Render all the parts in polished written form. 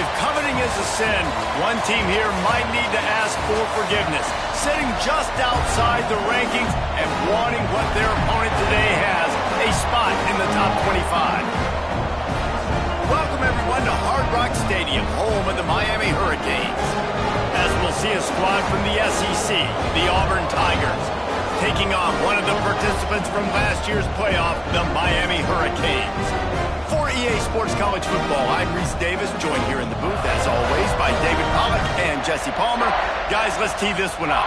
If coveting is a sin, one team here might need to ask for forgiveness, sitting just outside the rankings and wanting what their opponent today has, a spot in the top 25. Welcome, everyone, to Hard Rock Stadium, home of the Miami Hurricanes. As we'll see a squad from the SEC, the Auburn Tigers, taking on one of the participants from last year's playoff, the Miami Hurricanes. For EA Sports College Football, I'm Reese Davis, joined here in the booth, as always, by David Pollack and Jesse Palmer. Guys, let's tee this one up.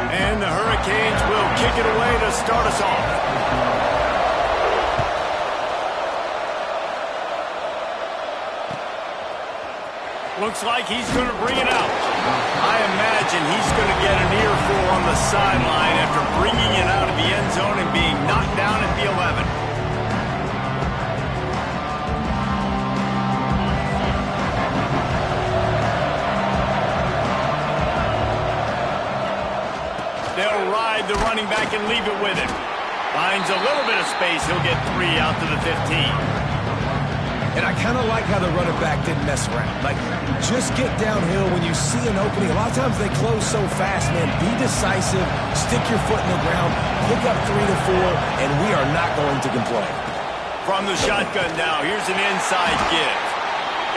And the Hurricanes will kick it away to start us off. Looks like he's going to bring it out. I imagine he's going to get an earful on the sideline after bringing it out of the end zone and being knocked down at the 11. They'll ride the running back and leave it with him. Finds a little bit of space. He'll get 3 out to the 15. And I kind of like how the running back didn't mess around. Like, just get downhill when you see an opening. A lot of times they close so fast, man. Be decisive, stick your foot in the ground, pick up 3 to 4, and we are not going to complain. From the shotgun now, here's an inside give.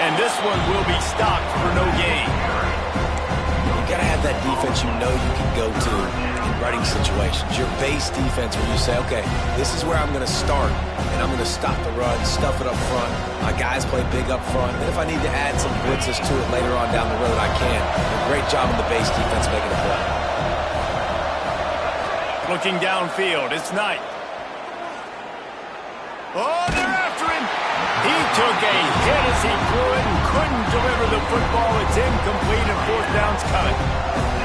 And this one will be stopped for no gain. You got to have that defense you know you can go to in running situations. Your base defense where you say, okay, this is where I'm going to start. And I'm going to stop the run, stuff it up front. My guys play big up front. And if I need to add some blitzes to it later on down the road, I can. A great job on the base defense making a play. Looking downfield, it's Knight. Oh, they're after him. He took a hit as he threw it and couldn't deliver the football. It's incomplete and 4th down's coming.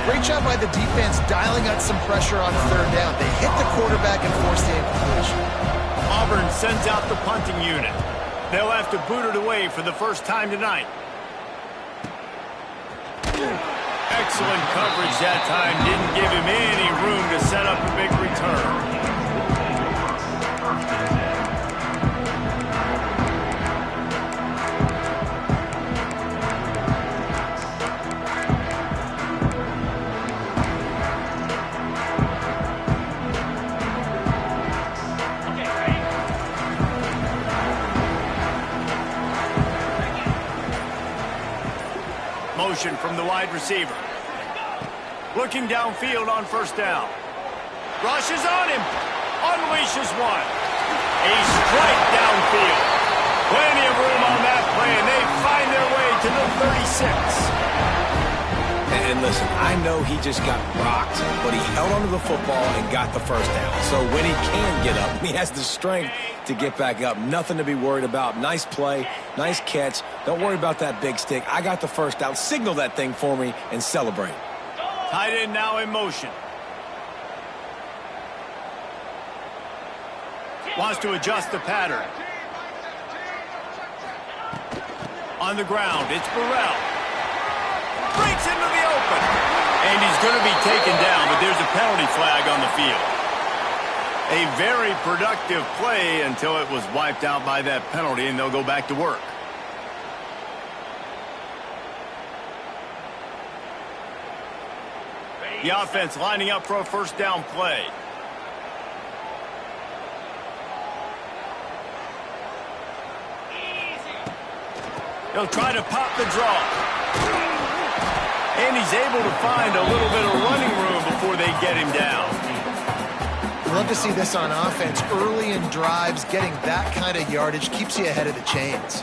Great job by the defense dialing out some pressure on 3rd down. They hit the quarterback and forced the incompletion. Auburn sends out the punting unit. They'll have to boot it away for the first time tonight. Excellent coverage that time. Didn't give him any room to set up a big return. Motion from the wide receiver. Looking downfield on 1st down. Rushes on him. Unleashes one. A strike downfield. Plenty of room on that play, and they find their way to the 36. And listen, I know he just got rocked, but he held onto the football and got the 1st down. So when he can get up, he has the strength to get back up. Nothing to be worried about. Nice play, nice catch. Don't worry about that big stick. I got the 1st down. Signal that thing for me and celebrate. Tight end now in motion. Wants to adjust the pattern. On the ground, it's Burrell. Breaks into the open. And he's going to be taken down, but there's a penalty flag on the field. A very productive play until it was wiped out by that penalty, and they'll go back to work. The offense lining up for a 1st down play. He'll try to pop the draw. And he's able to find a little bit of running room before they get him down. Love to see this on offense. Early in drives, getting that kind of yardage keeps you ahead of the chains.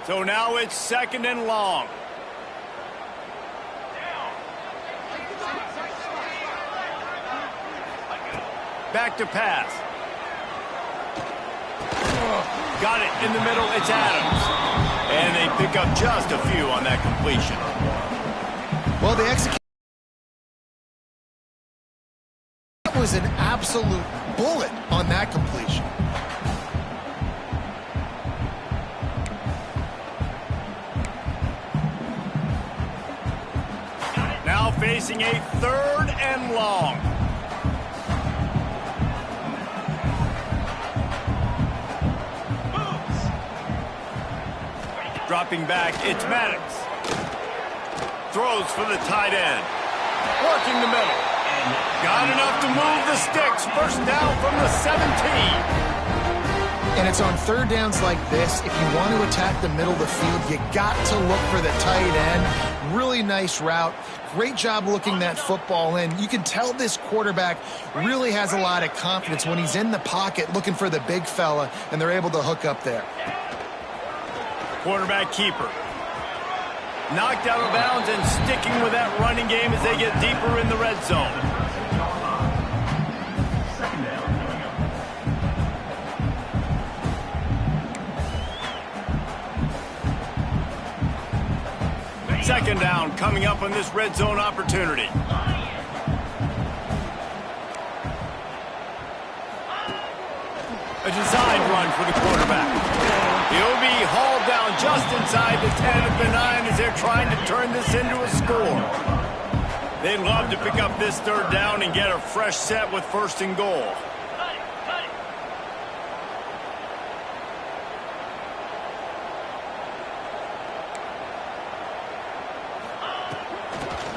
So now it's 2nd and long. Back to pass. Got it in the middle. It's Adams. And they pick up just a few on that completion. Well, the execution was an absolute bullet on that completion. Now facing a 3rd and long. Dropping back, it's Maddox. Throws for the tight end. Working the middle. Got enough to move the sticks. First down from the 17. And it's on 3rd downs like this. If you want to attack the middle of the field, you got to look for the tight end. Really nice route. Great job looking that football in. You can tell this quarterback really has a lot of confidence when he's in the pocket looking for the big fella, and they're able to hook up there. Quarterback keeper. Knocked out of bounds and sticking with that running game as they get deeper in the red zone. Second down coming up on this red zone opportunity. A designed run for the quarterback. He'll be hauled down just inside the 10 at the 9 as they're trying to turn this into a score. They'd love to pick up this 3rd down and get a fresh set with 1st and goal.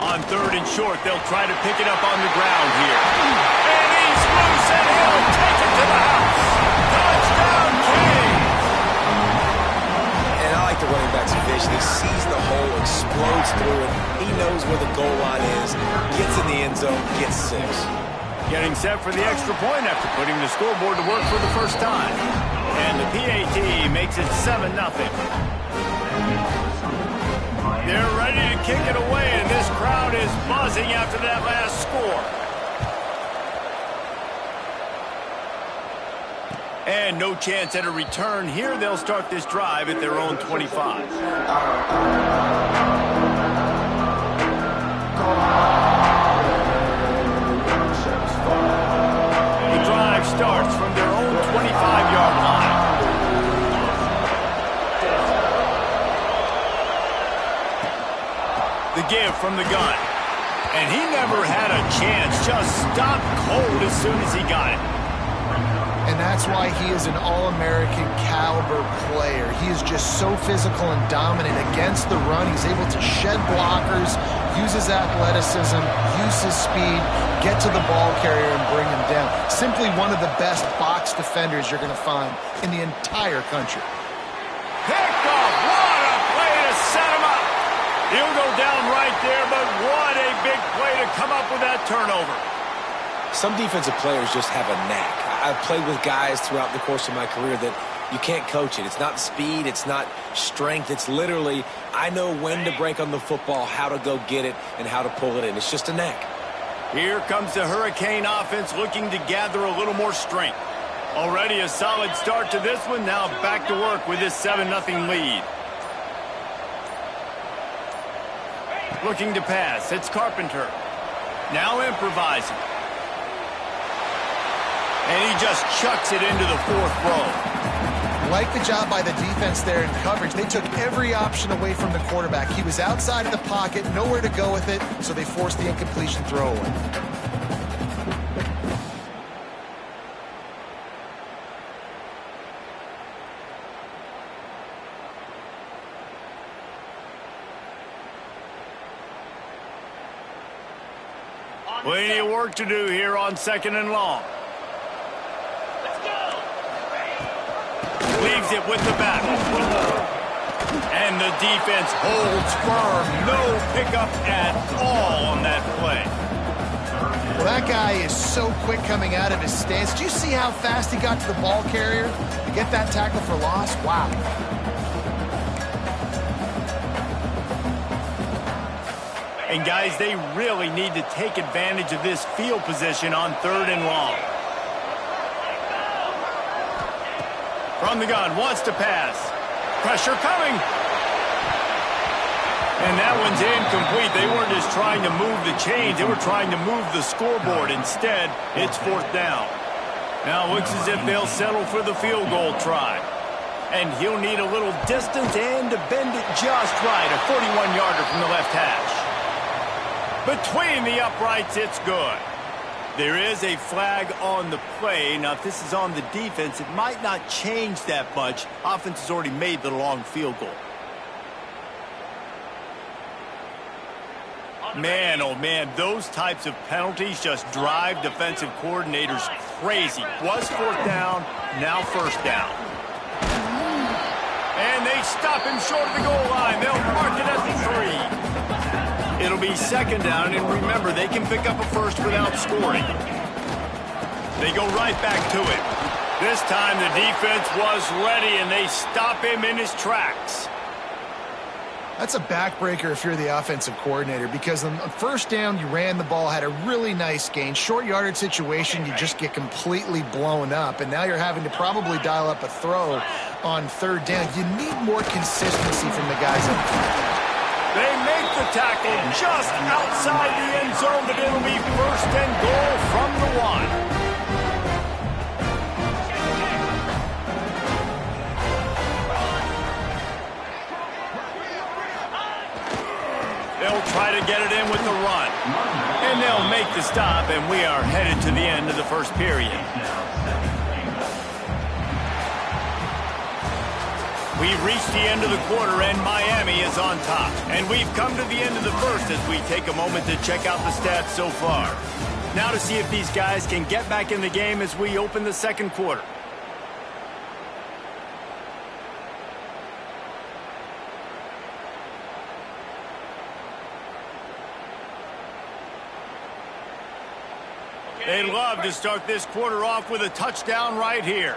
On 3rd and short, they'll try to pick it up on the ground here. And he's loose and he'll take it to the house. Touchdown, King! And I like the running back's vision. He sees the hole, explodes through it. He knows where the goal line is, gets in the end zone, gets 6. Getting set for the extra point after putting the scoreboard to work for the first time. And the PAT makes it 7-0. They're ready to kick it away, and this crowd is buzzing after that last score. And no chance at a return here. They'll start this drive at their own 25. The drive starts from their own 25-yard line. The give from the gun. And he never had a chance. Just stopped cold as soon as he got it. And that's why he is an All-American caliber player. He is just so physical and dominant against the run. He's able to shed blockers, use his athleticism, use his speed, get to the ball carrier and bring him down. Simply one of the best box defenders you're going to find in the entire country. Picked off. What a play to set him up. He'll go down right there, but what a big play to come up with that turnover. Some defensive players just have a knack. I've played with guys throughout the course of my career that you can't coach it. It's not speed. It's not strength. It's literally, I know when to break on the football, how to go get it, and how to pull it in. It's just a knack. Here comes the Hurricane offense looking to gather a little more strength. Already a solid start to this one. Now back to work with this 7-0 lead. Looking to pass. It's Carpenter. Now improvising. And he just chucks it into the 4th row. Like the job by the defense there in coverage. They took every option away from the quarterback. He was outside of the pocket, nowhere to go with it, so they forced the incompletion throwaway. Plenty of work to do here on 2nd and long. Leaves it with the back. And the defense holds firm. No pickup at all on that play. Well, that guy is so quick coming out of his stance. Do you see how fast he got to the ball carrier to get that tackle for loss? Wow. And guys, they really need to take advantage of this field position on 3rd and long. From the gun, wants to pass. Pressure coming. And that one's incomplete. They weren't just trying to move the chains. They were trying to move the scoreboard. Instead, it's 4th down. Now it looks as if they'll settle for the field goal try. And he'll need a little distance and to bend it just right. A 41-yarder from the left hash. Between the uprights, it's good. There is a flag on the play. Now, if this is on the defense, it might not change that much. Offense has already made the long field goal. Man, oh man, those types of penalties just drive defensive coordinators crazy. Was 4th down, now 1st down. And they stop him short of the goal line. They'll mark it at the 3. It'll be 2nd down, and remember, they can pick up a first without scoring. They go right back to it. This time the defense was ready, and they stop him in his tracks. That's a backbreaker if you're the offensive coordinator, because on 1st down, you ran the ball, had a really nice gain. Short yardage situation, you just get completely blown up, and now you're having to probably dial up a throw on 3rd down. You need more consistency from the guys up front. They make the tackle just outside the end zone, but it'll be 1st and goal from the 1. They'll try to get it in with the run. And they'll make the stop, and we are headed to the end of the 1st period. We've reached the end of the quarter, and Miami is on top. And we've come to the end of the 1st as we take a moment to check out the stats so far. Now to see if these guys can get back in the game as we open the 2nd quarter. They'd love to start this quarter off with a touchdown right here.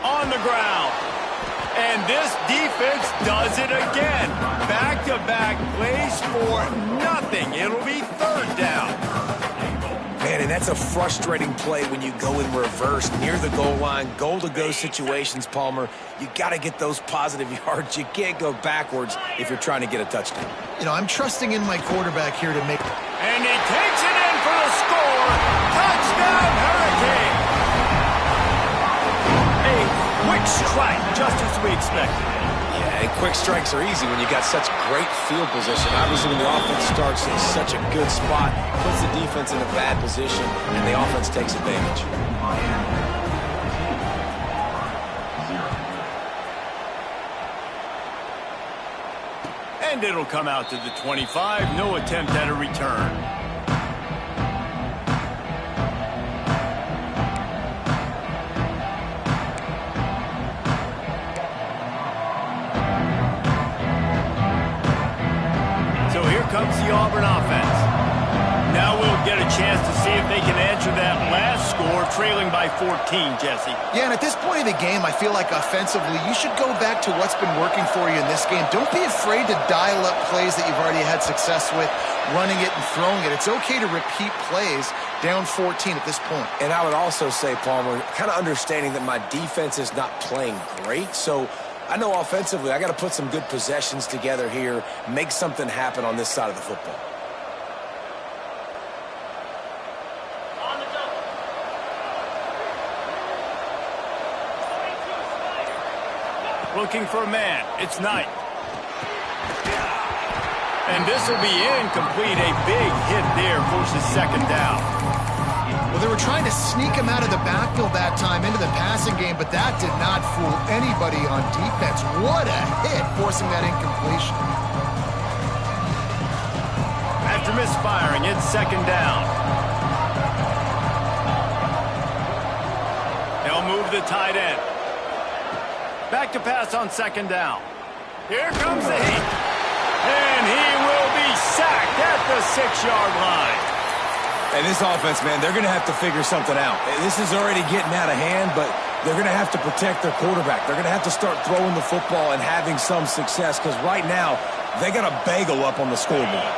On the ground. And this defense does it again. Back-to-back plays for nothing. It'll be 3rd down. Man, and that's a frustrating play when you go in reverse near the goal line. Goal-to-go situations, Palmer. You got to get those positive yards. You can't go backwards if you're trying to get a touchdown. You know, I'm trusting in my quarterback here to make... And he takes it in for the score. Touchdown, Hurricane. A quick strike, just as we expected. Yeah, and quick strikes are easy when you got such great field position. Obviously, when the offense starts in such a good spot, puts the defense in a bad position, and the offense takes advantage. And it'll come out to the 25. No attempt at a return. Comes the Auburn offense. Now we'll get a chance to see if they can answer that last score, trailing by 14, Jesse. Yeah, and at this point of the game, I feel like offensively, you should go back to what's been working for you in this game. Don't be afraid to dial up plays that you've already had success with, running it and throwing it. It's okay to repeat plays down 14 at this point. And I would also say, Palmer, kind of understanding that my defense is not playing great, so I know offensively I got to put some good possessions together here, make something happen on this side of the football. Looking for a man. It's Knight. And this will be incomplete. A big hit there, forces 2nd down. Well, they were trying to sneak him out of the backfield that time into the passing game, but that did not fool anybody on defense. What a hit, forcing that incompletion. After misfiring, it's 2nd down. They'll move the tight end. Back to pass on 2nd down. Here comes the heat. And he will be sacked at the 6-yard line. And this offense, man, they're going to have to figure something out. This is already getting out of hand, but they're going to have to protect their quarterback. They're going to have to start throwing the football and having some success, because right now they got a bagel up on the scoreboard.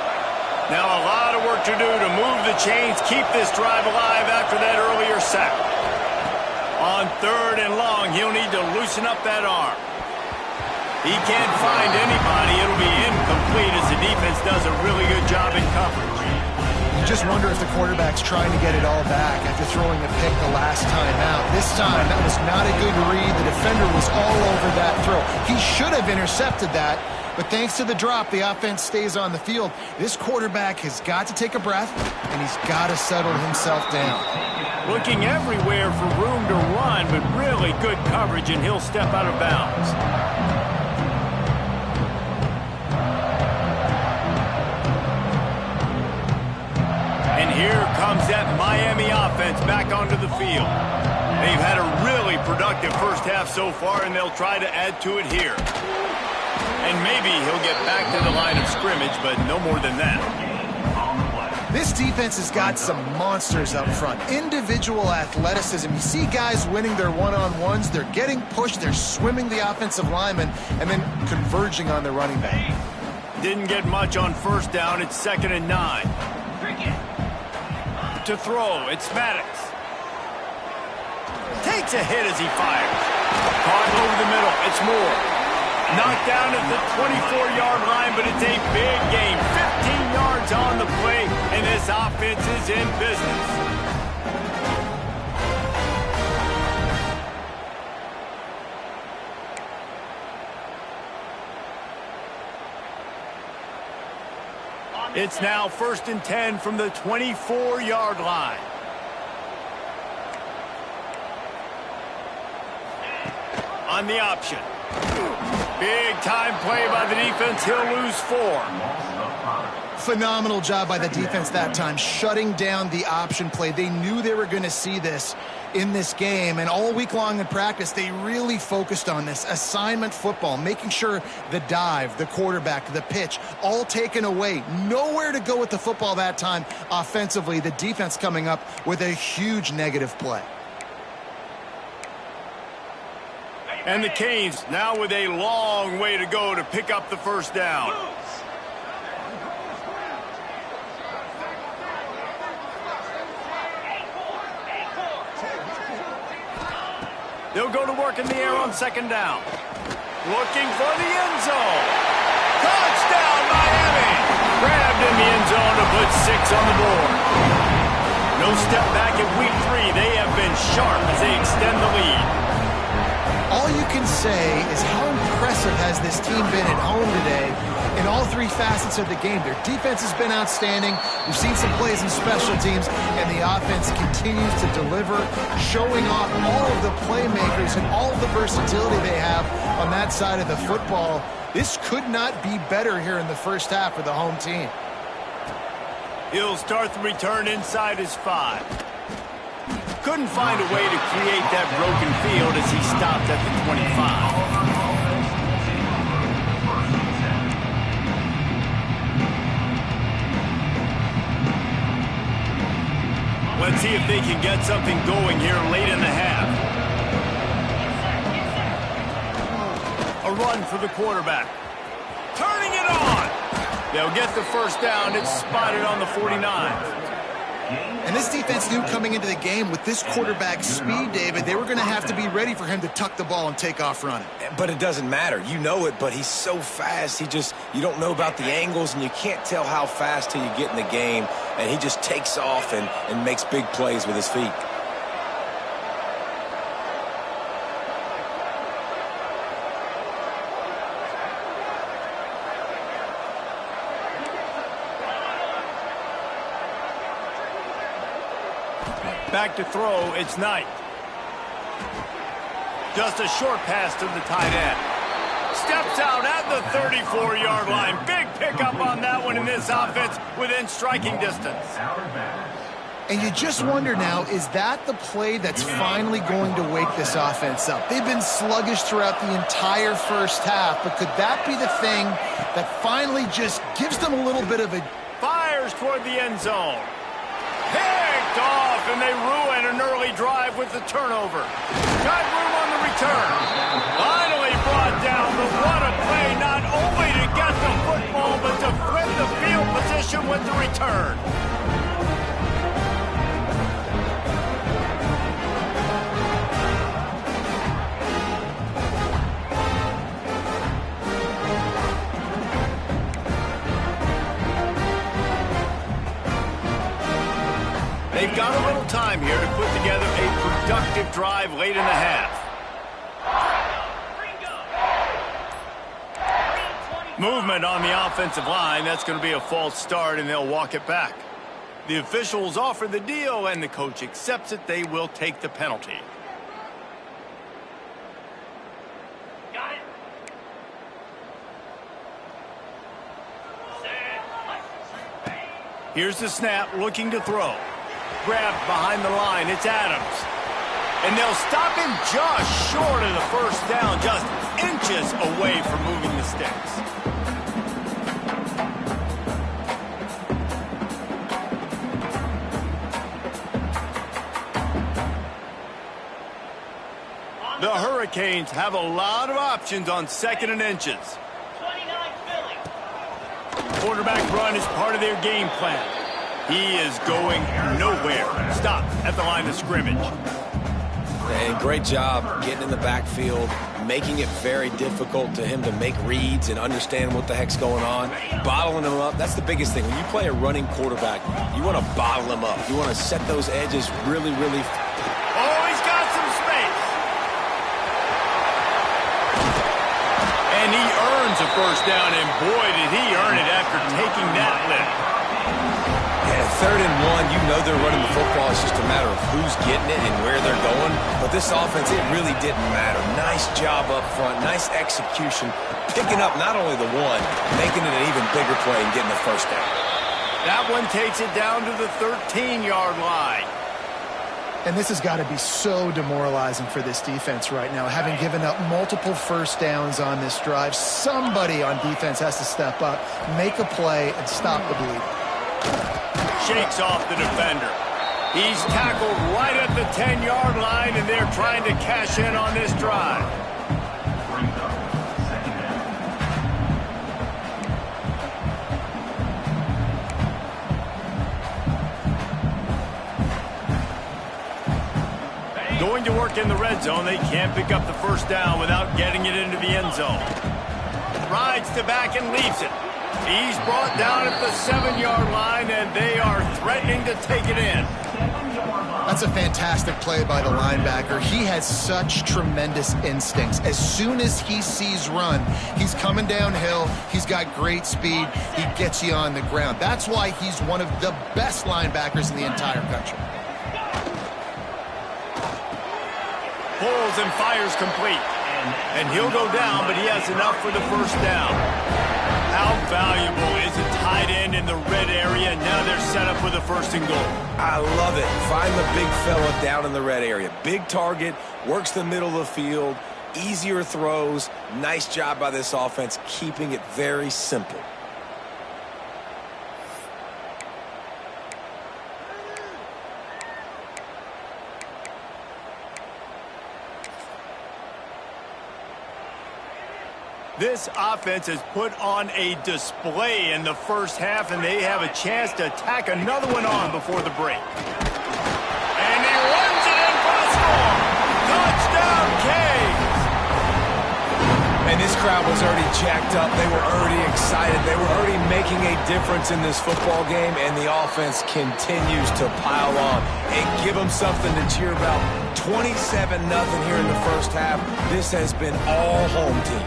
Now a lot of work to do to move the chains, keep this drive alive after that earlier sack. On 3rd and long, he'll need to loosen up that arm. He can't find anybody. It'll be incomplete as the defense does a really good job in coverage. You just wonder if the quarterback's trying to get it all back after throwing a pick the last time out. This time, that was not a good read. The defender was all over that throw. He should have intercepted that, but thanks to the drop, the offense stays on the field. This quarterback has got to take a breath, and he's got to settle himself down. Looking everywhere for room to run, but really good coverage, and he'll step out of bounds. And here comes that Miami offense back onto the field. They've had a really productive first half so far, and they'll try to add to it here. And maybe he'll get back to the line of scrimmage, but no more than that. This defense has got some monsters up front. Individual athleticism. You see guys winning their one-on-ones. They're getting pushed. They're swimming the offensive lineman and then converging on the running back. Didn't get much on first down. It's 2nd and 9. To throw, it's Maddox. Takes a hit as he fires. Caught over the middle, it's Moore. Knocked down at the 24-yard line, but it's a big gain. 15 yards on the play, and this offense is in business. It's now 1st and 10 from the 24-yard line. On the option. Big time play by the defense. He'll lose 4. Phenomenal job by the defense that time, shutting down the option play. They knew they were going to see this in this game, and all week long in practice, they really focused on this assignment football, making sure the dive, the quarterback, the pitch, all taken away. Nowhere to go with the football that time offensively. The defense coming up with a huge negative play. And the Canes now with a long way to go to pick up the first down. They'll go to work in the air on 2nd down. Looking for the end zone. Touchdown, Miami! Grabbed in the end zone to put 6 on the board. No step back in week 3. They have been sharp as they extend the lead. All you can say is how impressive has this team been at home today in all 3 facets of the game. Their defense has been outstanding. We've seen some plays in special teams, and the offense continues to deliver, showing off all of the playmakers and all of the versatility they have on that side of the football. This could not be better here in the first half for the home team. He'll start the return inside his 5. Couldn't find a way to create that broken field as he stopped at the 25. Let's see if they can get something going here late in the half. A run for the quarterback. Turning it on. They'll get the first down. It's spotted on the 49. And this defense knew coming into the game with this quarterback's speed, David, they were going to have to be ready for him to tuck the ball and take off running. But it doesn't matter. You know it, but he's so fast. You don't know about the angles, and you can't tell how fast till you get in the game. And he just takes off and makes big plays with his feet. Back to throw, it's Knight. Just a short pass to the tight end. Steps out at the 34-yard line. Big pickup on that one in this offense within striking distance. And you just wonder now, is that the play that's finally going to wake this offense up? They've been sluggish throughout the entire first half, but could that be the thing that finally just gives them a little bit of a... Fires toward the end zone. Picked off, and they ruin an early drive with the turnover. Got room on the return. Finally brought down, but what a play, not only to get the football, but to flip the field position with the return. They've got a little time here to put together a productive drive late in the half. Movement on the offensive line. That's going to be a false start, and they'll walk it back. The officials offer the deal, and the coach accepts it. They will take the penalty. Got it. Here's the snap, looking to throw. Grabbed behind the line. It's Adams. And they'll stop him just short of the first down, just inches away from moving the sticks. The Hurricanes have a lot of options on 2nd and inches. 29 Philly. Quarterback run is part of their game plan. He is going nowhere. Stop at the line of scrimmage. And great job getting in the backfield, making it very difficult to him to make reads and understand what the heck's going on. Bottling him up, that's the biggest thing. When you play a running quarterback, you want to bottle him up. You want to set those edges really. Oh, he's got some space. And he earns a first down, and boy, did he earn it after taking that lift. Yeah, 3rd and 1, you know they're running the football. It's just a matter of who's getting it and where they're going. But this offense, it really didn't matter. Nice job up front, nice execution, picking up not only the one, making it an even bigger play and getting the first down. That one takes it down to the 13-yard line. And this has got to be so demoralizing for this defense right now. Having given up multiple first downs on this drive, somebody on defense has to step up, make a play, and stop the bleed. Shakes off the defender. He's tackled right at the 10-yard line, and they're trying to cash in on this drive. Going to work in the red zone. They can't pick up the first down without getting it into the end zone. Rides to back and leaves it. He's brought down at the 7-yard line, and they are threatening to take it in. That's a fantastic play by the linebacker. He has such tremendous instincts. As soon as he sees run, he's coming downhill. He's got great speed. He gets you on the ground. That's why he's one of the best linebackers in the entire country. Pulls and fires complete. And he'll go down, but he has enough for the first down. How valuable is a tight end in the red area? Now they're set up with a 1st and goal. I love it. Find the big fella down in the red area. Big target, works the middle of the field, easier throws. Nice job by this offense, keeping it very simple. This offense has put on a display in the first half, and they have a chance to tack another one on before the break. And he runs it in for the score. Touchdown, Canes! And this crowd was already jacked up. They were already excited. They were already making a difference in this football game, and the offense continues to pile on and give them something to cheer about. 27-0 here in the first half. This has been all home team.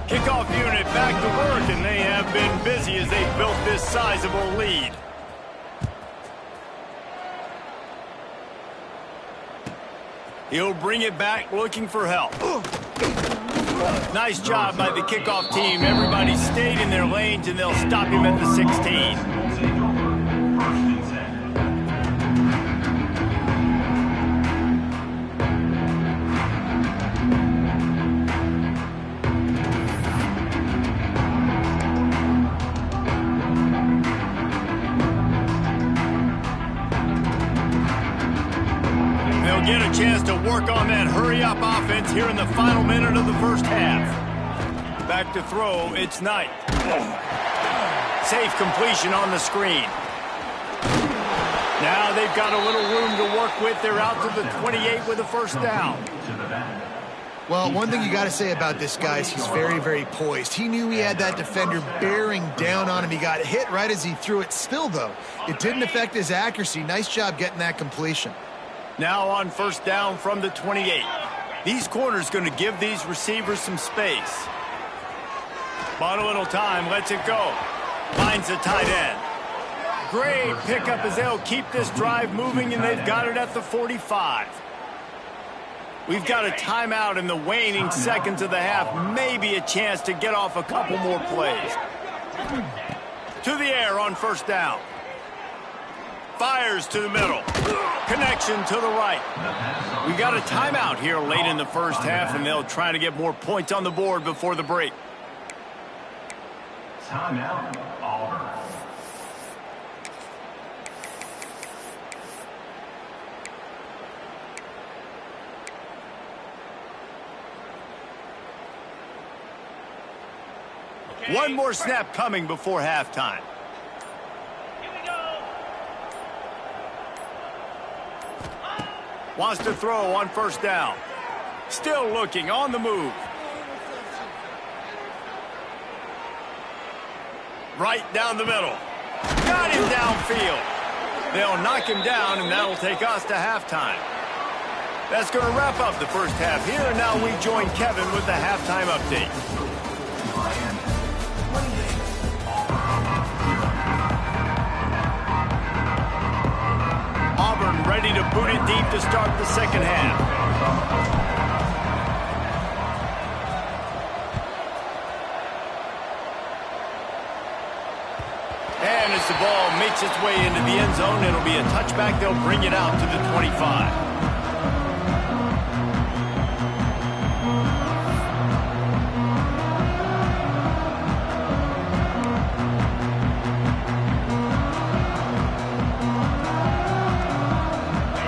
Kickoff unit back to work, and they have been busy as they've built this sizable lead. He'll bring it back looking for help. Nice job by the kickoff team. Everybody stayed in their lanes, and they'll stop him at the 16. chance to work on that hurry-up offense here in the final minute of the first half. Back to throw, it's Knight. Safe completion on the screen. Now they've got a little room to work with. They're out to the 28 with a first down. Well, one thing you got to say about this guy is he's very, very poised. He knew he had that defender bearing down on him. He got hit right as he threw it. Still, though, it didn't affect his accuracy. Nice job getting that completion. Now on first down from the 28. These corners going to give these receivers some space. Bought a little time, lets it go. Finds the tight end. Great pickup as they'll keep this drive moving, and they've got it at the 45. We've got a timeout in the waning seconds of the half. Maybe a chance to get off a couple more plays. To the air on first down. Fires to the middle. Connection to the right. We've got a timeout here late in the first half, and they'll try to get more points on the board before the break. Timeout, Auburn. One more snap coming before halftime. Here we go. Wants to throw on first down. Still looking on the move. Right down the middle. Got him downfield. They'll knock him down, and that'll take us to halftime. That's going to wrap up the first half here, and now we join Kevin with the halftime update. Auburn ready to boot it deep to start the second half. And as the ball makes its way into the end zone, it'll be a touchback. They'll bring it out to the 25.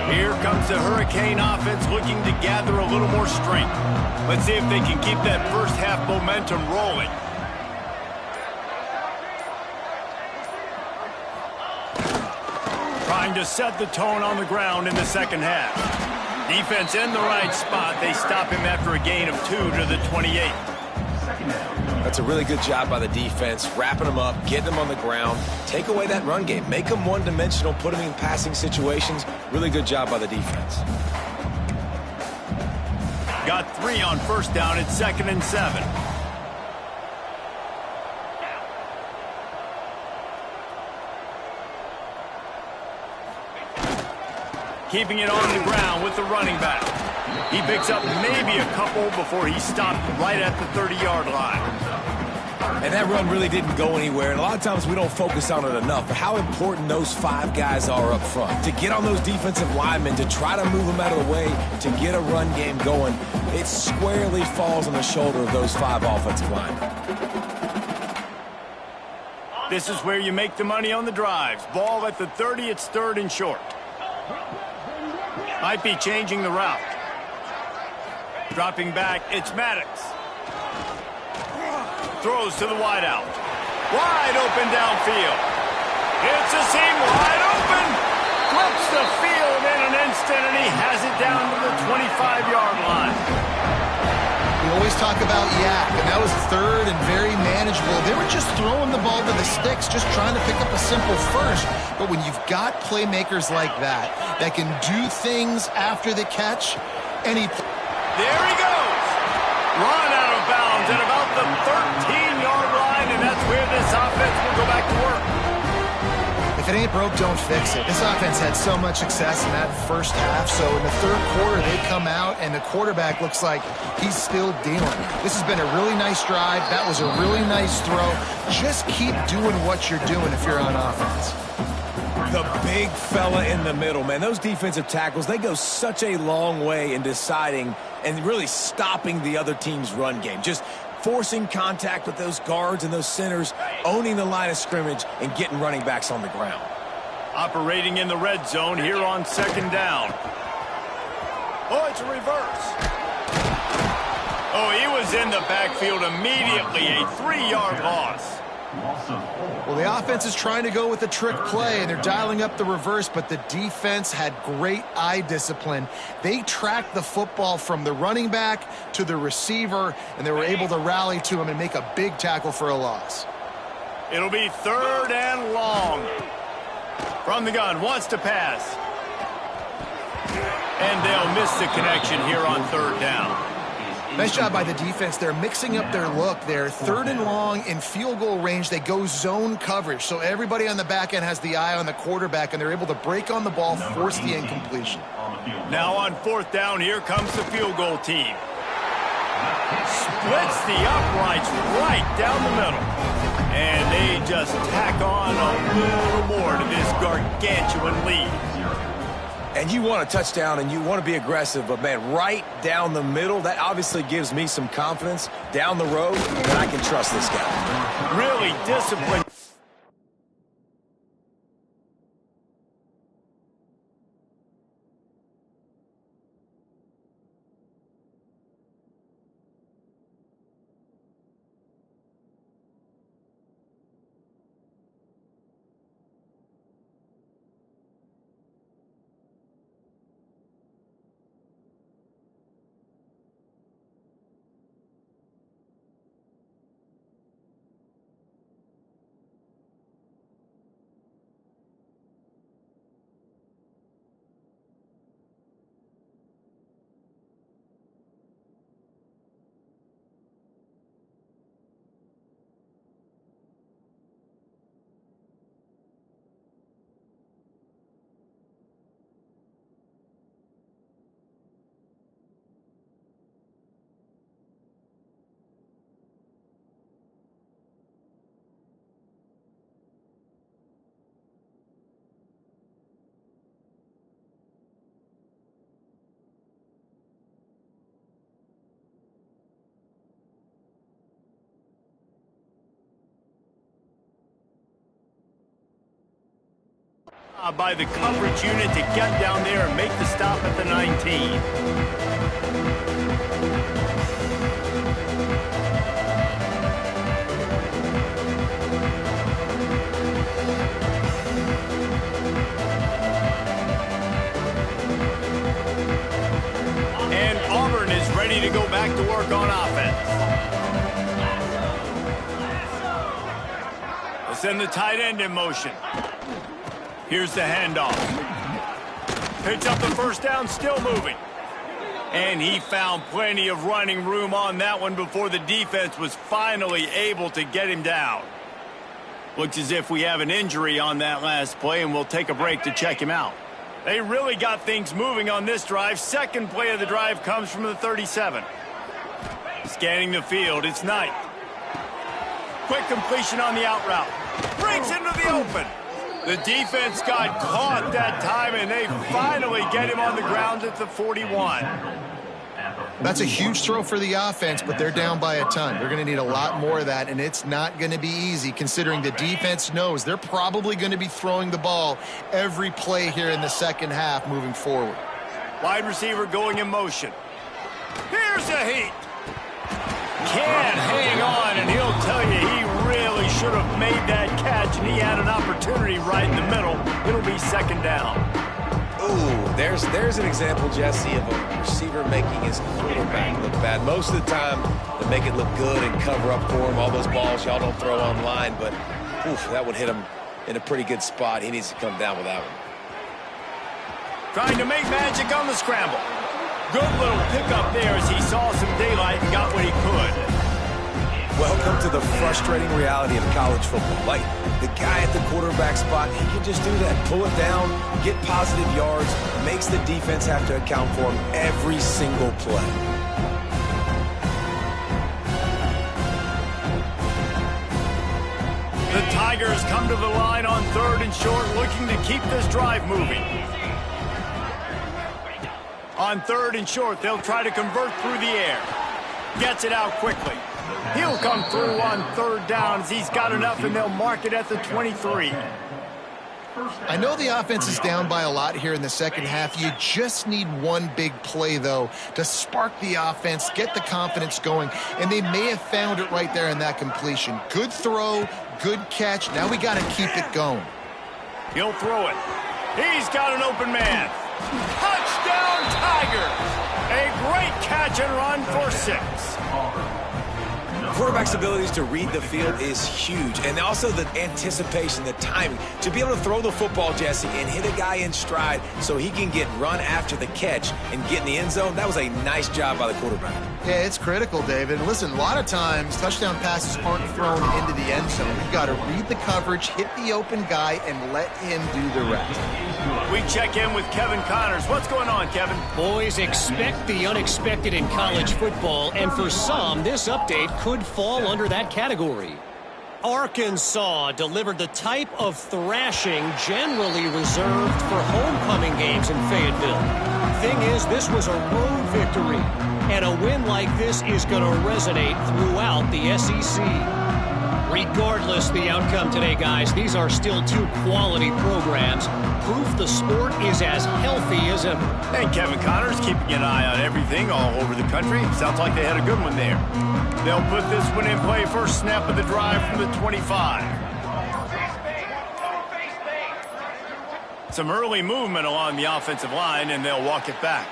Here comes the Hurricane offense looking to gather a little more strength. Let's see if they can keep that first half momentum rolling. Trying to set the tone on the ground in the second half. Defense in the right spot. They stop him after a gain of 2 to the 28. That's a really good job by the defense, wrapping them up, getting them on the ground, take away that run game, make them one-dimensional, put them in passing situations. Really good job by the defense. Got 3 on first down. It's 2nd and 7. Keeping it on the ground with the running back. He picks up maybe a couple before he stopped right at the 30-yard line. And that run really didn't go anywhere, and a lot of times we don't focus on it enough, but how important those 5 guys are up front. To get on those defensive linemen, to try to move them out of the way, to get a run game going, it squarely falls on the shoulder of those 5 offensive linemen. This is where you make the money on the drives. Ball at the 30, it's 3rd and short. Might be changing the route. Dropping back, it's Maddox. Throws to the wideout. Wide open downfield. It's a seam wide open. Flips the field in an instant, and he has it down to the 25-yard line. We always talk about yak, and that was 3rd and very manageable. They were just throwing the ball to the sticks, just trying to pick up a simple first. But when you've got playmakers like that can do things after the catch, and There he goes. Run out of bounds at about the 13-yard line, and that's where this offense will go back to work. If it ain't broke, don't fix it. This offense had so much success in that first half, so in the 3rd quarter, they come out, and the quarterback looks like he's still dealing. This has been a really nice drive. That was a really nice throw. Just keep doing what you're doing if you're on offense. The big fella in the middle, man. Those defensive tackles, they go such a long way in deciding and really stopping the other team's run game. Just forcing contact with those guards and those centers, owning the line of scrimmage, and getting running backs on the ground. Operating in the red zone here on 2nd down. Oh, it's a reverse. Oh, he was in the backfield immediately. A 3-yard loss. Well, the offense is trying to go with a trick play, and they're dialing up the reverse, but the defense had great eye discipline. They tracked the football from the running back to the receiver, and they were able to rally to him and make a big tackle for a loss. It'll be 3rd and long. From the gun, wants to pass. And they'll miss the connection here on 3rd down. Nice job by the defense. They're mixing up their look. They're 3rd and long in field goal range. They go zone coverage. So everybody on the back end has the eye on the quarterback, and they're able to break on the ball, force the incompletion. Now on 4th down, here comes the field goal team. Splits the uprights right down the middle. And they just tack on a little more to this gargantuan lead. And you want a touchdown and you want to be aggressive, but, man, right down the middle, that obviously gives me some confidence down the road that I can trust this guy. Really disciplined. By the coverage unit to get down there and make the stop at the 19. And Auburn is ready to go back to work on offense. They'll send the tight end in motion. Here's the handoff. Picks up the 1st down, still moving. And he found plenty of running room on that one before the defense was finally able to get him down. Looks as if we have an injury on that last play, and we'll take a break to check him out. They really got things moving on this drive. 2nd play of the drive comes from the 37. Scanning the field, it's Knight. Quick completion on the out route. Breaks into the open. The defense got caught that time, and they finally get him on the ground at the 41. That's a huge throw for the offense, but they're down by a ton. They're going to need a lot more of that, and it's not going to be easy considering the defense knows they're probably going to be throwing the ball every play here in the 2nd half moving forward. Wide receiver going in motion. Here's a heat. Can't hang on, and he'll tell you he really should have made that catch, and he had an opportunity right in the middle. It'll be 2nd down. Ooh, there's an example, Jesse, of a receiver making his quarterback look bad. Most of the time, they make it look good and cover up for him. All those balls y'all don't throw online, but oof, that would hit him in a pretty good spot. He needs to come down with that one. Trying to make magic on the scramble. Good little pickup there as he saw some daylight and got what he could. Welcome to the frustrating reality of college football. Like, the guy at the quarterback spot, he can just do that. Pull it down, get positive yards, makes the defense have to account for him every single play. The Tigers come to the line on 3rd and short, looking to keep this drive moving. On 3rd and short, they'll try to convert through the air. Gets it out quickly. He'll come through on 3rd down as he's got enough, and they'll mark it at the 23. I know the offense is down by a lot here in the second half. You just need one big play, though, to spark the offense, get the confidence going, and they may have found it right there in that completion. Good throw, good catch. Now we got to keep it going. He'll throw it. He's got an open man. Touchdown, Tigers! A great catch and run for 6. Quarterback's abilities to read the field is huge, and also the anticipation, the timing. To be able to throw the football, Jesse, and hit a guy in stride so he can get run after the catch and get in the end zone, that was a nice job by the quarterback. Yeah, it's critical, David. Listen, a lot of times touchdown passes aren't thrown into the end zone. You've got to read the coverage, hit the open guy, and let him do the rest. We check in with Kevin Connors. What's going on, Kevin? Boys, expect the unexpected in college football, and for some, this update could fall under that category. Arkansas delivered the type of thrashing generally reserved for homecoming games in Fayetteville. Thing is, this was a road victory, and a win like this is going to resonate throughout the SEC. Regardless the outcome today, guys, these are still 2 quality programs. Proof the sport is as healthy as ever. And Kevin Connors keeping an eye on everything all over the country. Sounds like they had a good one there. They'll put this one in play. First snap of the drive from the 25. Some early movement along the offensive line, and they'll walk it back.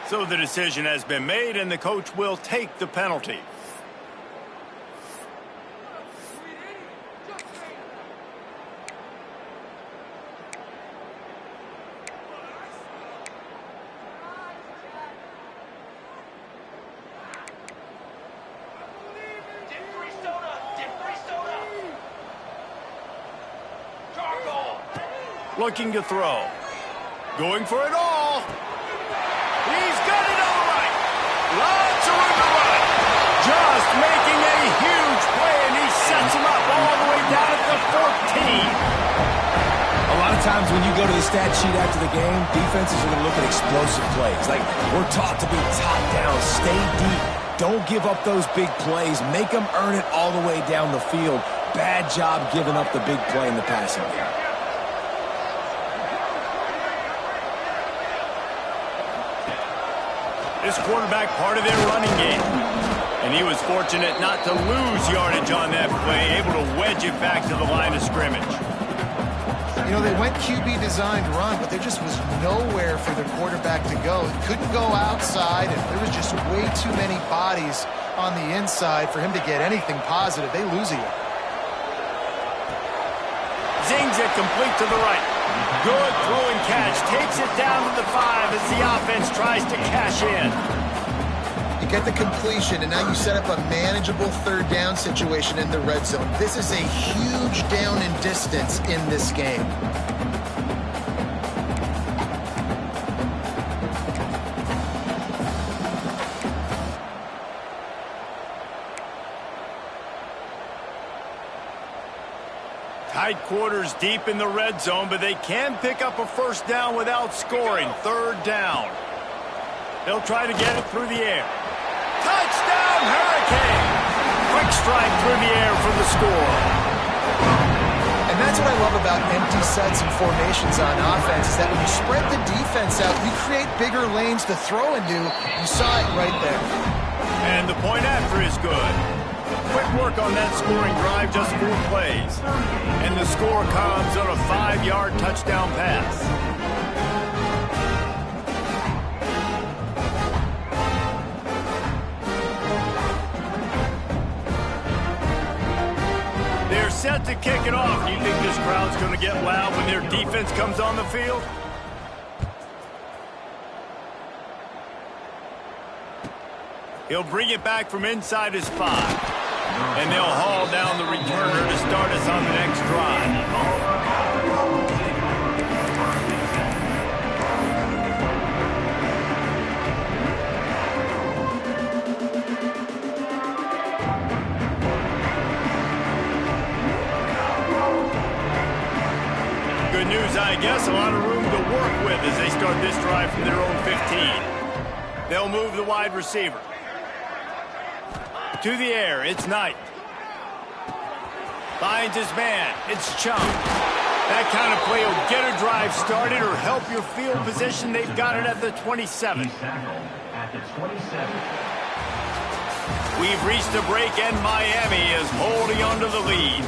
So the decision has been made, and the coach will take the penalty. Looking to throw. Going for it all. He's got it on the right. Lots of room to run. Just making a huge play, and he sets him up all the way down at the 14. A lot of times when you go to the stat sheet after the game, defenses are going to look at explosive plays. Like, we're taught to be top down, stay deep. Don't give up those big plays. Make them earn it all the way down the field. Bad job giving up the big play in the passing game. This quarterback part of their running game. And he was fortunate not to lose yardage on that play, able to wedge it back to the line of scrimmage. You know, they went QB designed run, but there just was nowhere for the quarterback to go. He couldn't go outside, and there was just way too many bodies on the inside for him to get anything positive. They lose it. Zings it complete to the right. Good throw and catch. Takes it down to the 5 as the offense tries to cash in. You get the completion, and now you set up a manageable 3rd down situation in the red zone. This is a huge down in distance in this game. Tight quarters deep in the red zone, but they can pick up a first down without scoring. 3rd down. They'll try to get it through the air. Touchdown, Hurricane! Quick strike through the air for the score. And that's what I love about empty sets and formations on offense, is that when you spread the defense out, you create bigger lanes to throw into. You saw it right there. And the point after is good. Quick work on that scoring drive, just 4 plays. And the score comes on a 5-yard touchdown pass. They're set to kick it off. Do you think this crowd's going to get loud when their defense comes on the field? He'll bring it back from inside his 5. And they'll haul down the returner to start us on the next drive. Good news, I guess. A lot of room to work with as they start this drive from their own 15. They'll move the wide receiver. To the air, it's Knight. Finds his man, it's Chung. That kind of play will get a drive started or help your field position. They've got it at the 27. He's tackled at the 27. We've reached a break, and Miami is holding on to the lead.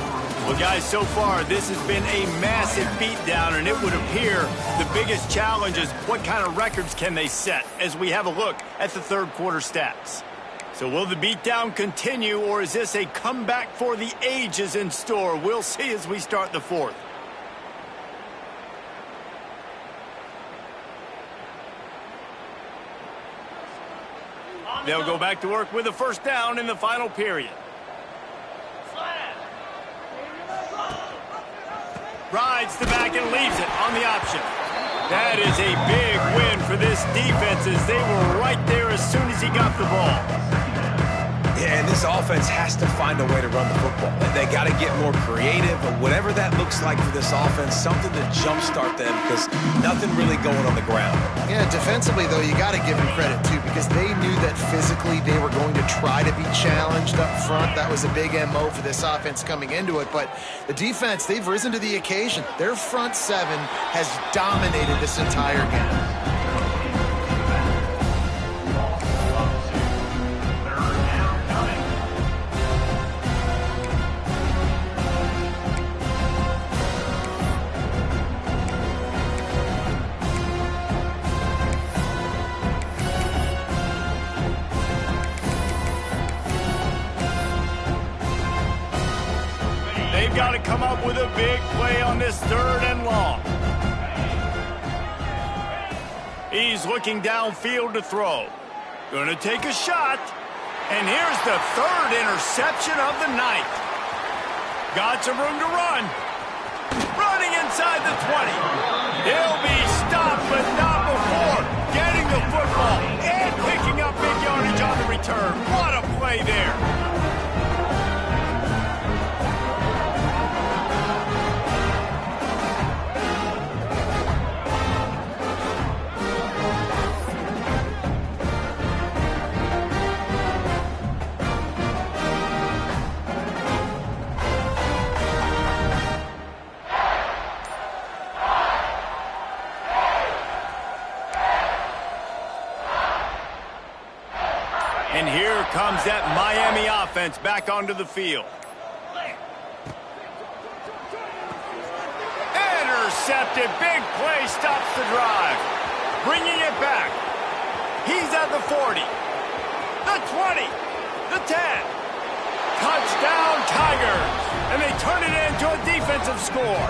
Well, guys, so far, this has been a massive beatdown, and it would appear the biggest challenge is what kind of records can they set as we have a look at the third quarter stats. So will the beatdown continue, or is this a comeback for the ages in store? We'll see as we start the fourth. They'll go back to work with a first down in the final period. Rides the back and leaves it on the option. That is a big win for this defense as they were right there as soon as he got the ball. Yeah, and this offense has to find a way to run the football. They got to get more creative, or whatever that looks like for this offense, something to jumpstart them because nothing really going on the ground. Yeah, defensively, though, you got to give them credit, too, because they knew that physically they were going to try to be challenged up front. That was a big MO for this offense coming into it. But the defense, they've risen to the occasion. Their front seven has dominated this entire game. They've got to come up with a big play on this third and long. He's looking downfield to throw. Going to take a shot. And here's the third interception of the night. Got some room to run. Running inside the 20. He'll be stopped, but not before getting the football and picking up big yardage on the return. What a play there. And here comes that Miami offense back onto the field. Intercepted. Big play stops the drive. Bringing it back. He's at the 40. The 20. The 10. Touchdown Tigers. And they turn it into a defensive score.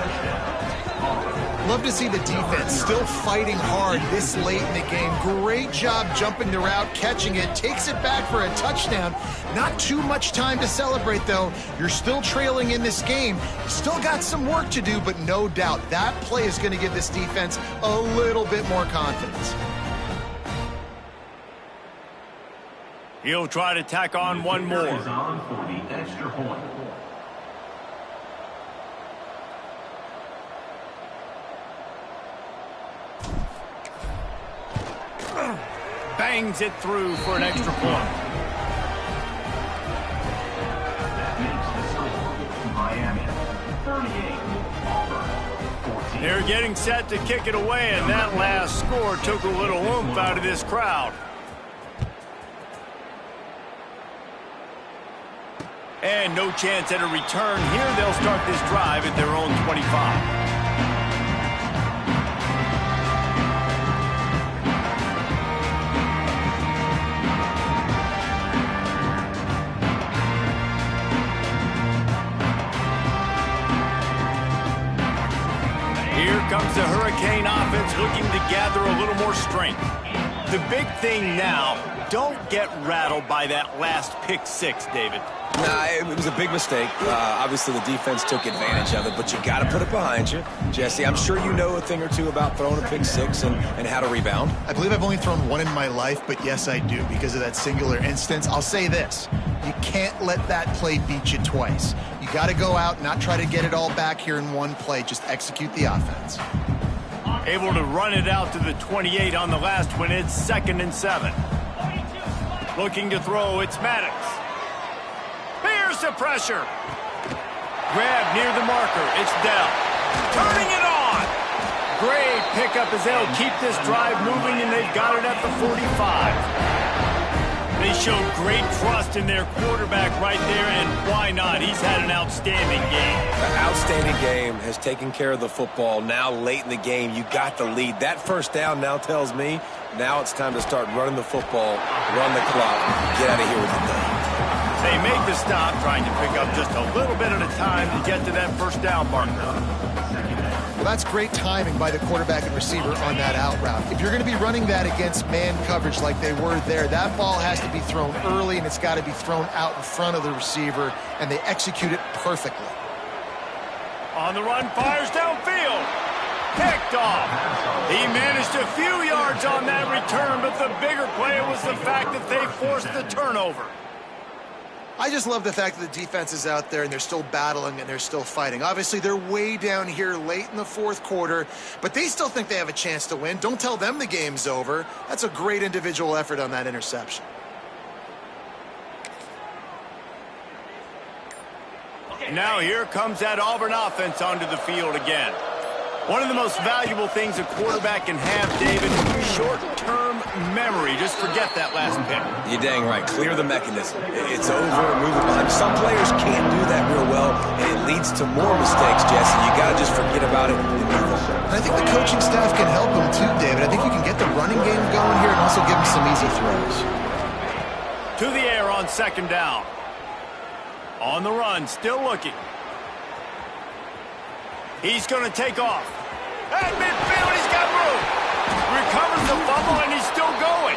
Love to see the defense still fighting hard this late in the game. Great job jumping the route, catching it, takes it back for a touchdown. Not too much time to celebrate, though. You're still trailing in this game. Still got some work to do, but no doubt that play is going to give this defense a little bit more confidence. He'll try to tack on one more. Is on for the extra point. Bangs it through for an extra point. That makes the score Miami 38, Auburn 14. They're getting set to kick it away, and that last score took a little oomph out of this crowd. And no chance at a return here. They'll start this drive at their own 25. Here comes the Hurricane offense looking to gather a little more strength. The big thing now, don't get rattled by that last pick six, David. Nah, it was a big mistake. Obviously, the defense took advantage of it, but you got to put it behind you. Jesse, I'm sure you know a thing or two about throwing a pick six and how to rebound. I believe I've only thrown one in my life, but yes, I do because of that singular instance. I'll say this. You can't let that play beat you twice. You got to go out, not try to get it all back here in one play. Just execute the offense. Able to run it out to the 28 on the last one. It's 2nd and 7. Looking to throw, it's Maddox. Here's the pressure. Grab near the marker, it's Dell. Turning it on. Great pickup as they'll keep this drive moving, and they've got it at the 45. They showed great trust in their quarterback right there, and why not? He's had an outstanding game. An outstanding game, has taken care of the football. Now late in the game, you got the lead. That first down now tells me now it's time to start running the football, run the clock, get out of here with the done. They make the stop, trying to pick up just a little bit at a time to get to that first down marker. Well, that's great timing by the quarterback and receiver on that out route. If you're going to be running that against man coverage like they were there, that ball has to be thrown early, and it's got to be thrown out in front of the receiver, and they execute it perfectly. On the run, fires downfield. Picked off. He managed a few yards on that return, but the bigger play was the fact that they forced the turnover. I just love the fact that the defense is out there and they're still battling and they're still fighting. Obviously, they're way down here late in the fourth quarter, but they still think they have a chance to win. Don't tell them the game's over. That's a great individual effort on that interception. Now here comes that Auburn offense onto the field again. One of the most valuable things a quarterback can have, David, short-term memory. Just forget that last pick. You're dang right. Clear the mechanism. It's over, move it behind. Some players can't do that real well, and it leads to more mistakes, Jesse. You got to just forget about it and move on. And I think the coaching staff can help them too, David. I think you can get the running game going here and also give them some easy throws. To the air on second down. On the run, still looking. He's going to take off. At midfield, he's got room. Recovers the fumble, and he's still going.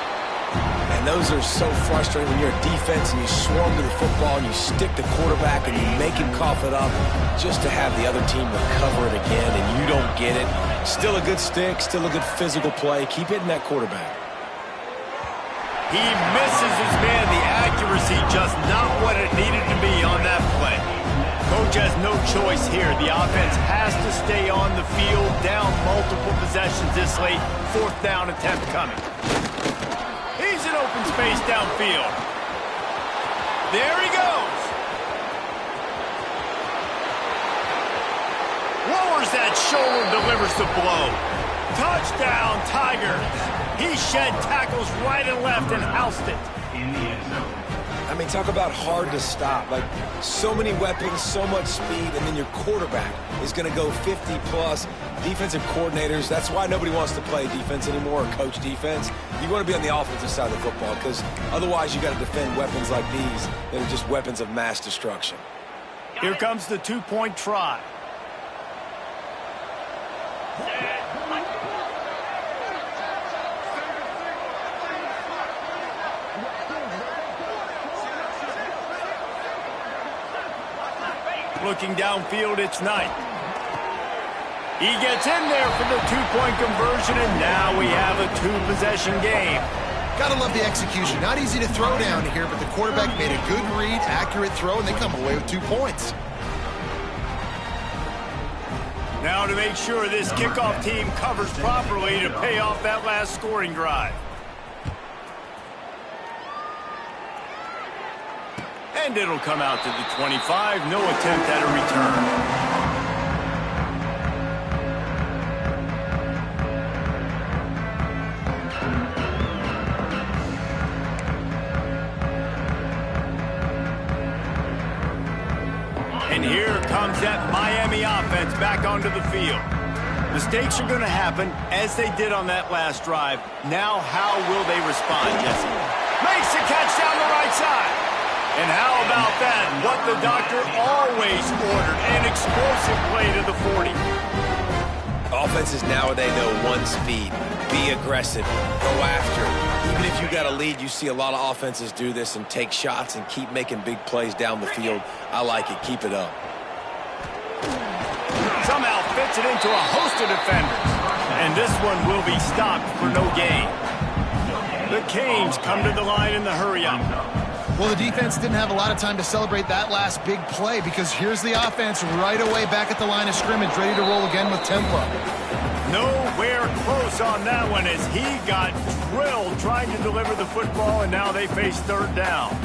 And those are so frustrating when you're a defense and you swarm to the football and you stick the quarterback and you make him cough it up just to have the other team recover it again, and you don't get it. Still a good stick, still a good physical play. Keep hitting that quarterback. He misses his man. The accuracy just not what it needed to be on that play. Coach has no choice here. The offense has to stay on the field, down multiple possessions this late. Fourth down attempt coming. He's in open space downfield. There he goes. Lowers that shoulder, delivers the blow. Touchdown, Tigers. He shed tackles right and left and housed it. In the end zone. I mean, talk about hard to stop. Like, so many weapons, so much speed, and then your quarterback is going to go 50-plus. Defensive coordinators, that's why nobody wants to play defense anymore or coach defense. You want to be on the offensive side of the football because otherwise you got to defend weapons like these that are just weapons of mass destruction. Here comes the two-point try. Looking downfield, it's Knight. He gets in there for the two-point conversion, and now we have a two-possession game. Gotta love the execution. Not easy to throw down here, but the quarterback made a good read, accurate throw, and they come away with 2 points. Now to make sure this kickoff team covers properly to pay off that last scoring drive. And it'll come out to the 25. No attempt at a return. And here comes that Miami offense back onto the field. Mistakes are going to happen as they did on that last drive. Now how will they respond, Jesse? Makes the catch down the right side. And how about that? What the doctor always ordered, an explosive play to the 40. Offenses nowadays know one speed. Be aggressive. Go after it. Even if you got a lead, you see a lot of offenses do this and take shots and keep making big plays down the field. I like it. Keep it up. Somehow fits it into a host of defenders. And this one will be stopped for no gain. The Canes come to the line in the hurry-up. Well, the defense didn't have a lot of time to celebrate that last big play because here's the offense right away back at the line of scrimmage, ready to roll again with tempo. Nowhere close on that one as he got drilled trying to deliver the football, and now they face third down.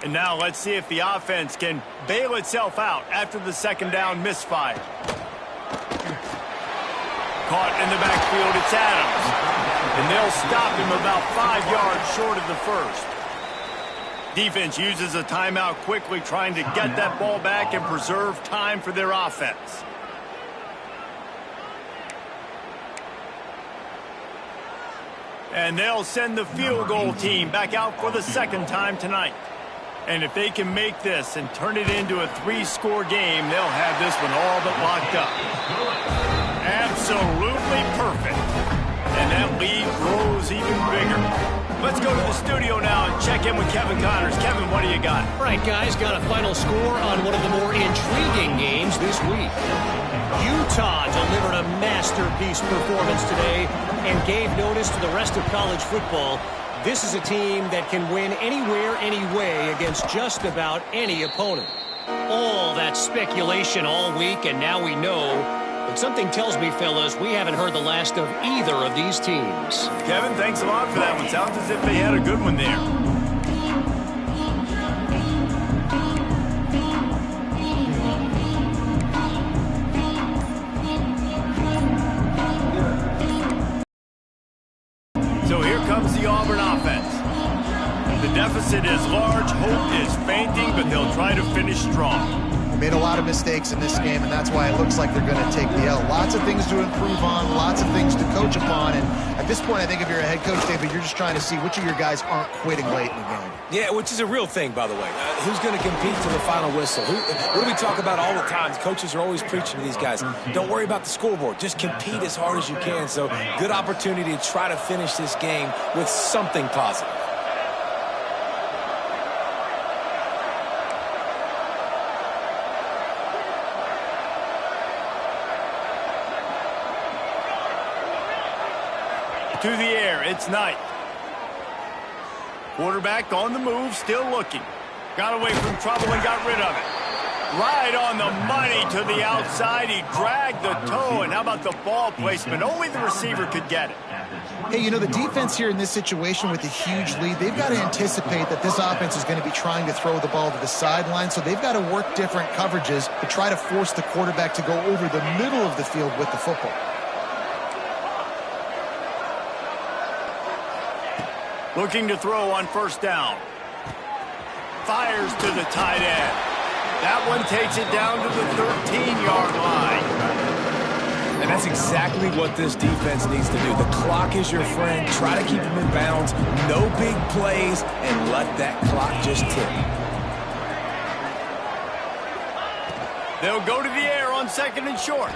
And now let's see if the offense can bail itself out after the second down misfire. Caught in the backfield, it's Adams. And they'll stop him about 5 yards short of the first. Defense uses a timeout quickly, trying to get that ball back and preserve time for their offense. And they'll send the field goal team back out for the second time tonight. And if they can make this and turn it into a 3-score game, they'll have this one all but locked up. Absolutely perfect. And that lead grows even bigger. Let's go to the studio now and check in with Kevin Connors. Kevin, what do you got? All right, guys, got a final score on one of the more intriguing games this week. Utah delivered a masterpiece performance today and gave notice to the rest of college football. This is a team that can win anywhere, anyway against just about any opponent. All that speculation all week, and now we know. But something tells me, fellas, we haven't heard the last of either of these teams. Kevin, thanks a lot for that one. Sounds as if they had a good one there. So here comes the Auburn offense. The deficit is large, hope is fainting, but they'll try to finish strong. They made a lot of mistakes in this game, and that's why it looks like they're going to take the L. Lots of things to improve on, lots of things to coach upon, and at this point, I think if you're a head coach, David, you're just trying to see which of your guys aren't quitting late in the game. Yeah, which is a real thing, by the way. Who's going to compete to the final whistle? What do we talk about all the time? Coaches are always preaching to these guys. Don't worry about the scoreboard. Just compete as hard as you can. So good opportunity to try to finish this game with something positive. To the air, it's Knight. Quarterback on the move, still looking. Got away from trouble and got rid of it. Right on the money to the outside. He dragged the toe, and how about the ball placement? Only the receiver could get it. Hey, you know, the defense here in this situation with a huge lead, they've got to anticipate that this offense is going to be trying to throw the ball to the sideline, so they've got to work different coverages to try to force the quarterback to go over the middle of the field with the football. Looking to throw on first down. Fires to the tight end. That one takes it down to the 13-yard line. And that's exactly what this defense needs to do. The clock is your friend. Try to keep them in bounds. No big plays, and let that clock just tick. They'll go to the air on second and short.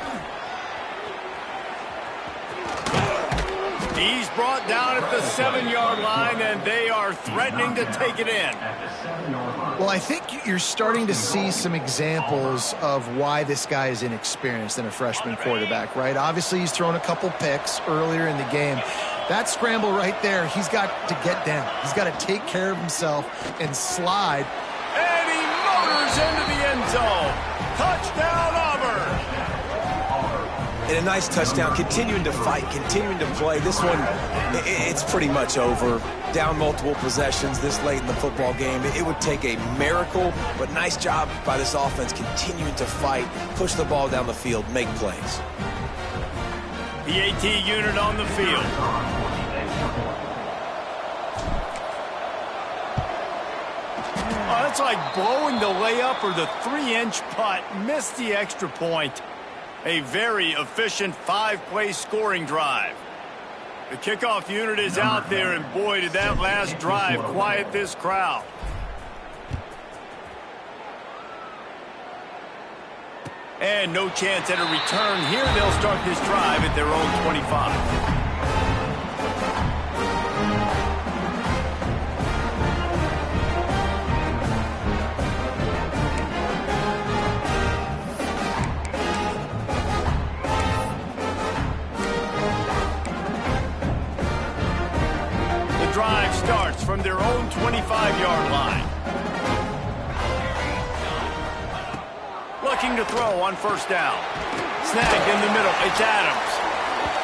He's brought down at the 7-yard line, and they are threatening to take it in. Well, I think you're starting to see some examples of why this guy is inexperienced in a freshman quarterback, right? Obviously, he's thrown a couple picks earlier in the game. That scramble right there, he's got to get down. He's got to take care of himself and slide. And he motors into the end zone. Touchdown, Auburn. And a nice touchdown, continuing to fight, continuing to play. This one, it's pretty much over. Down multiple possessions this late in the football game. It would take a miracle, but nice job by this offense continuing to fight, push the ball down the field, make plays. The AT unit on the field. Oh, that's like blowing the layup or the 3-inch putt. Missed the extra point. A very efficient 5-play scoring drive. The kickoff unit is out there, and boy, did that last drive quiet this crowd. And no chance at a return here. They'll start this drive at their own 25. Drive starts from their own 25-yard line. Looking to throw on first down. Snagged in the middle. It's Adams.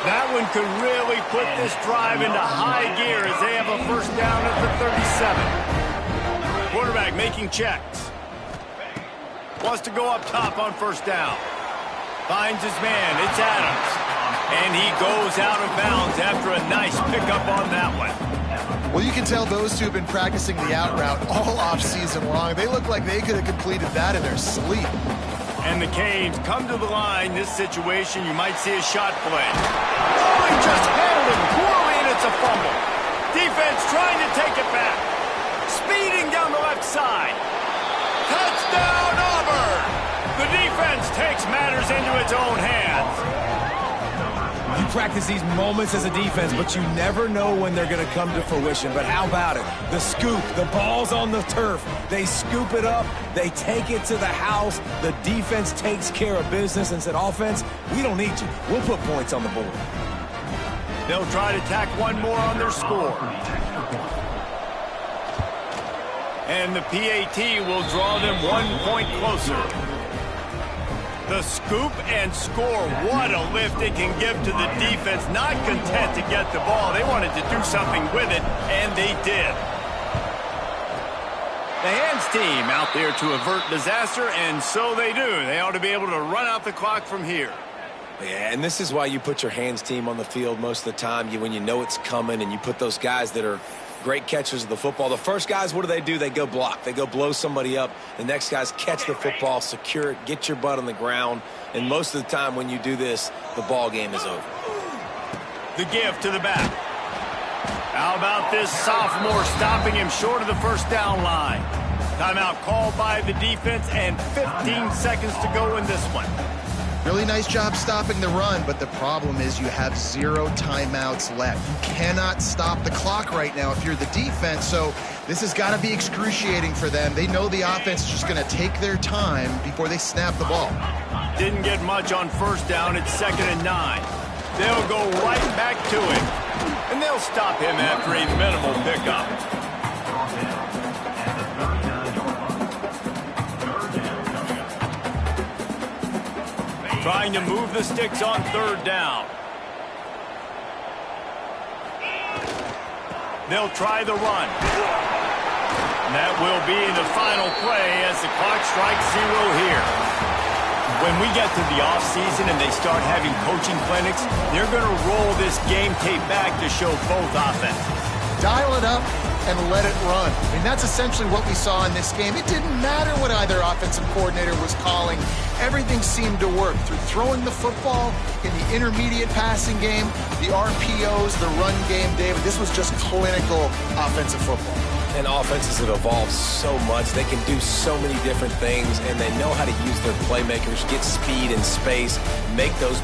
That one could really put this drive into high gear as they have a first down at the 37. quarterback making checks. Wants to go up top on first down. Finds his man. It's Adams. And he goes out of bounds after a nice pickup on that one. Well, you can tell those two have been practicing the out route all offseason long. They look like they could have completed that in their sleep. And the Canes come to the line. This situation, you might see a shot play. Oh, he just handled him poorly, and it's a fumble. Defense trying to take it back. Speeding down the left side. Touchdown, Auburn! The defense takes matters into its own hands. You practice these moments as a defense, but you never know when they're going to come to fruition. But how about it? The scoop, the ball's on the turf. They scoop it up. They take it to the house. The defense takes care of business and said, offense, we don't need you. We'll put points on the board. They'll try to tack one more on their score. And the PAT will draw them 1 point closer. The scoop and score. What a lift it can give to the defense. Not content to get the ball. They wanted to do something with it, and they did. The hands team out there to avert disaster, and so they do. They ought to be able to run out the clock from here. Yeah, and this is why you put your hands team on the field most of the time. When you know it's coming, and you put those guys that are great catchers of the football. The first guys, what do? They go block. They go blow somebody up. The next guys catch the football, secure it, get your butt on the ground. And most of the time when you do this, the ball game is over. The give to the back. How about this sophomore stopping him short of the first down line? Timeout called by the defense and 15 seconds to go in this one. Really nice job stopping the run, but the problem is you have 0 timeouts left. You cannot stop the clock right now if you're the defense, so this has got to be excruciating for them. They know the offense is just going to take their time before they snap the ball. Didn't get much on first down. It's 2nd and 9. They'll go right back to him, and they'll stop him after a minimal pickup. Trying to move the sticks on 3rd down. They'll try the run. And that will be the final play as the clock strikes 0 here. When we get to the offseason and they start having coaching clinics, they're going to roll this game tape back to show both offenses. Dial it up and let it run. I mean, that's essentially what we saw in this game. It didn't matter what either offensive coordinator was calling. Everything seemed to work through throwing the football in the intermediate passing game, the RPOs, the run game, David. This was just clinical offensive football. And offenses have evolved so much. They can do so many different things, and they know how to use their playmakers, get speed and space, make those